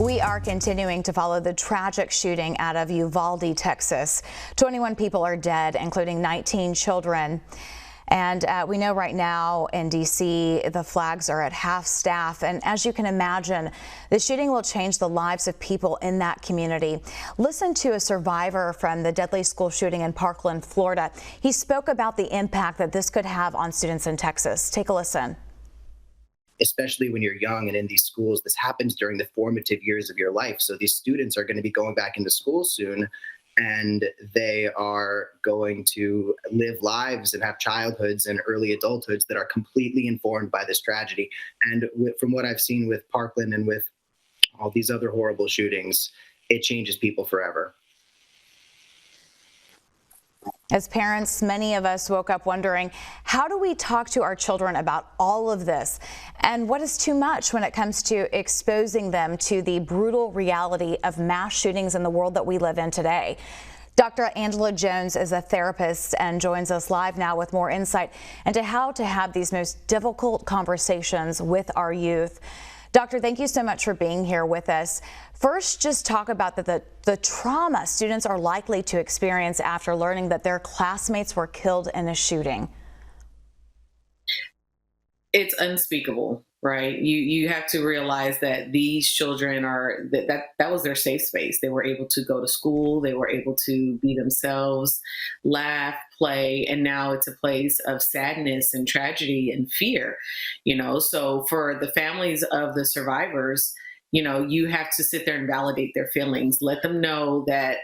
We are continuing to follow the tragic shooting out of Uvalde, Texas. 21 people are dead, including 19 children. And we know right now in D.C. the flags are at half staff. And as you can imagine, the shooting will change the lives of people in that community. Listen to a survivor from the deadly school shooting in Parkland, Florida. He spoke about the impact that this could have on students in Texas. Take a listen. Especially when you're young and in these schools, this happens during the formative years of your life. So these students are going to be going back into school soon, and they are going to live lives and have childhoods and early adulthoods that are completely informed by this tragedy. And from what I've seen with Parkland and with all these other horrible shootings, it changes people forever. As parents, many of us woke up wondering, how do we talk to our children about all of this? And what is too much when it comes to exposing them to the brutal reality of mass shootings in the world that we live in today? Dr. Angela Jones is a therapist and joins us live now with more insight into how to have these most difficult conversations with our youth. Doctor, thank you so much for being here with us. First, just talk about the trauma students are likely to experience after learning that their classmates were killed in a shooting. It's unspeakable, right? You have to realize that these children are, that was their safe space. They were able to go to school, they were able to be themselves, laugh, play, and now it's a place of sadness and tragedy and fear, So for the families of the survivors, you have to sit there and validate their feelings, let them know that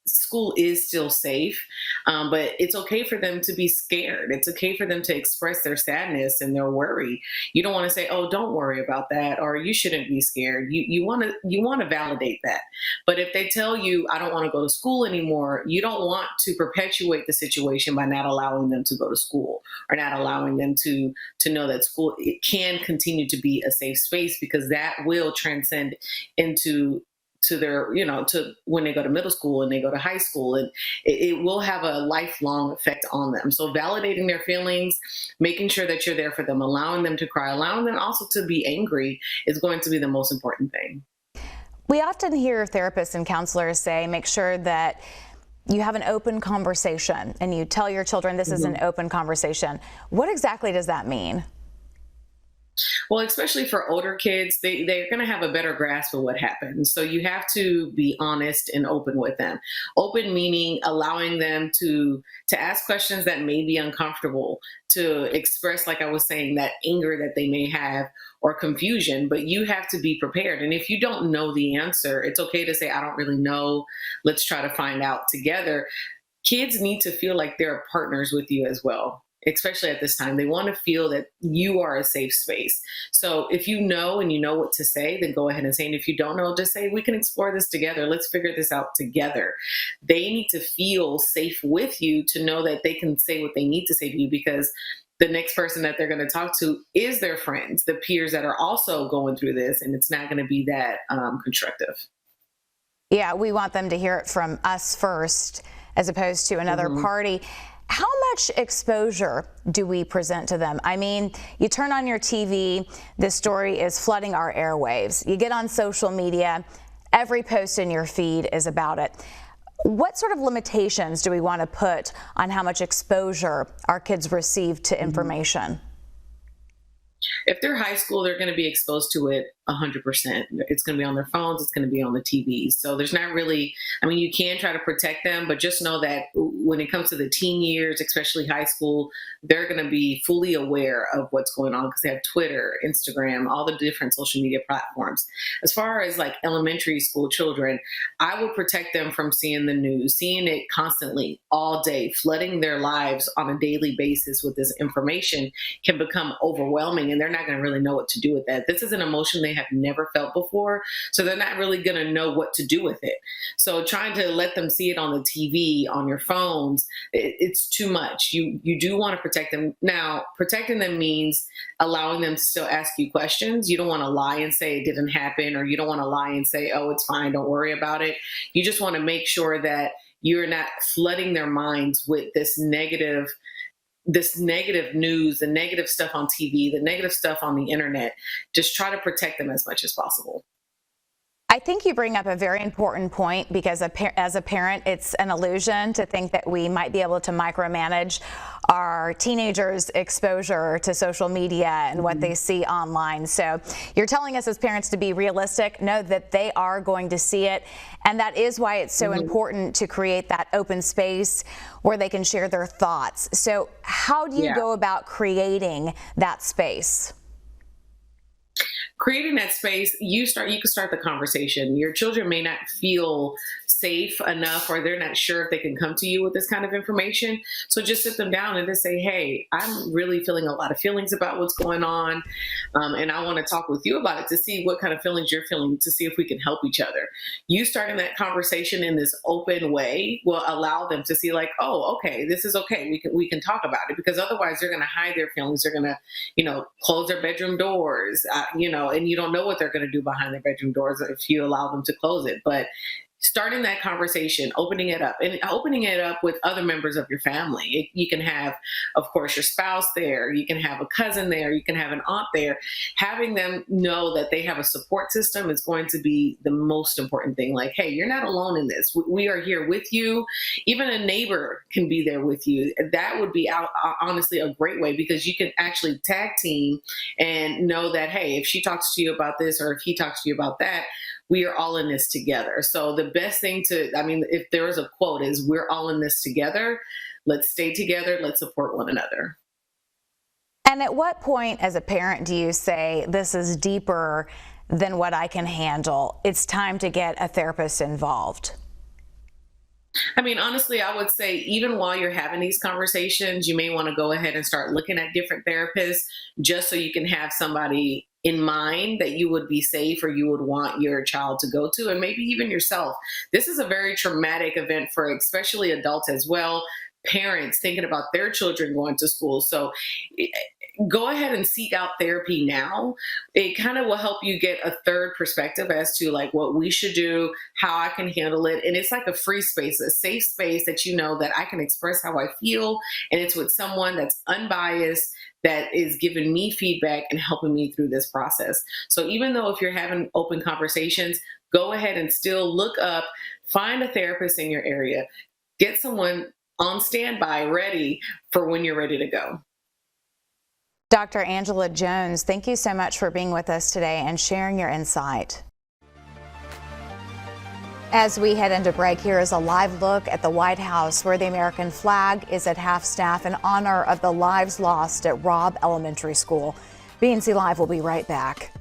school is still safe, but it's okay for them to be scared. It's okay for them to express their sadness and their worry. You don't want to say, "Oh, don't worry about that," or "You shouldn't be scared." You want to validate that. But if they tell you, "I don't want to go to school anymore," you don't want to perpetuate the situation by not allowing them to go to school or not allowing them to know that school, it can continue to be a safe space, because that will transcend into their, to when they go to middle school and they go to high school, and it will have a lifelong effect on them. So validating their feelings, making sure that you're there for them, allowing them to cry, allowing them also to be angry is going to be the most important thing. We often hear therapists and counselors say, make sure that you have an open conversation and you tell your children this is an open conversation. What exactly does that mean? Well, especially for older kids, they're going to have a better grasp of what happened. So you have to be honest and open with them. Open meaning allowing them to ask questions that may be uncomfortable, to express, like I was saying, that anger that they may have or confusion, but you have to be prepared. And if you don't know the answer, it's okay to say, "I don't really know. Let's try to find out together." Kids need to feel like they're partners with you as well. Especially at this time, they want to feel that you are a safe space. So if you know and you know what to say, then go ahead and say. And if you don't know, just say, "We can explore this together. Let's figure this out together." They need to feel safe with you to know that they can say what they need to say to you, because the next person that they're going to talk to is their friends, the peers that are also going through this, and it's not going to be that constructive. Yeah, we want them to hear it from us first as opposed to another party. How much exposure do we present to them? I mean, you turn on your TV, this story is flooding our airwaves. You get on social media, every post in your feed is about it. What sort of limitations do we want to put on how much exposure our kids receive to information? If they're high school, they're going to be exposed to it 100%. It's going to be on their phones. It's going to be on the TV. So there's not really, you can try to protect them, but just know that when it comes to the teen years, especially high school, they're going to be fully aware of what's going on because they have Twitter, Instagram, all the different social media platforms. As far as like elementary school children, I would protect them from seeing the news, seeing it constantly all day, flooding their lives on a daily basis with this information can become overwhelming, and they're not going to really know what to do with that. This is an emotion they have never felt before, so they're not really going to know what to do with it. So trying to let them see it on the TV, on your phones, it's too much. You do want to protect them. Now, protecting them means allowing them to still ask you questions. You don't want to lie and say it didn't happen, or you don't want to lie and say, "Oh, it's fine, don't worry about it." You just want to make sure that you're not flooding their minds with this negative news, the negative stuff on TV, the negative stuff on the internet. Just try to protect them as much as possible. I think you bring up a very important point because as a parent, it's an illusion to think that we might be able to micromanage our teenagers' exposure to social media and what they see online. So you're telling us as parents to be realistic, know that they are going to see it. And that is why it's so important to create that open space where they can share their thoughts. So how do you go about creating that space? Creating that space, you can start the conversation. Your children may not feel safe enough, or they're not sure if they can come to you with this kind of information. So just sit them down and just say, hey, I'm really feeling a lot of feelings about what's going on. And I want to talk with you about it to see what kind of feelings you're feeling, to see if we can help each other. You starting that conversation in this open way will allow them to see, like, oh, okay, this is okay. We can talk about it, because otherwise they're going to hide their feelings. They're going to, close their bedroom doors, and you don't know what they're going to do behind their bedroom doors if you allow them to close it. But starting that conversation, opening it up with other members of your family. You can have, of course, your spouse there. You can have a cousin there. You can have an aunt there. Having them know that they have a support system is going to be the most important thing. Like, hey, you're not alone in this. We are here with you. Even a neighbor can be there with you. That would be honestly a great way, because you can actually tag team and know that, hey, if she talks to you about this, or if he talks to you about that, we are all in this together. So the best thing if there is a quote, is we're all in this together. Let's stay together. Let's support one another. And at what point as a parent do you say, this is deeper than what I can handle? It's time to get a therapist involved. Honestly, I would say even while you're having these conversations, you may want to go ahead and start looking at different therapists, just so you can have somebody in mind that you would be safe, or you would want your child to go to, and maybe even yourself. This is a very traumatic event for especially adults as well, parents thinking about their children going to school. So go ahead and seek out therapy now. It kind of will help you get a third perspective as to like what we should do, how I can handle it. And it's like a free space, a safe space that you know that I can express how I feel. And it's with someone that's unbiased, that is giving me feedback and helping me through this process. So even though if you're having open conversations, go ahead and still look up, find a therapist in your area, get someone on standby ready for when you're ready to go. Dr. Angela Jones, thank you so much for being with us today and sharing your insight. As we head into break, here is a live look at the White House, where the American flag is at half-staff in honor of the lives lost at Robb Elementary School. BNC Live will be right back.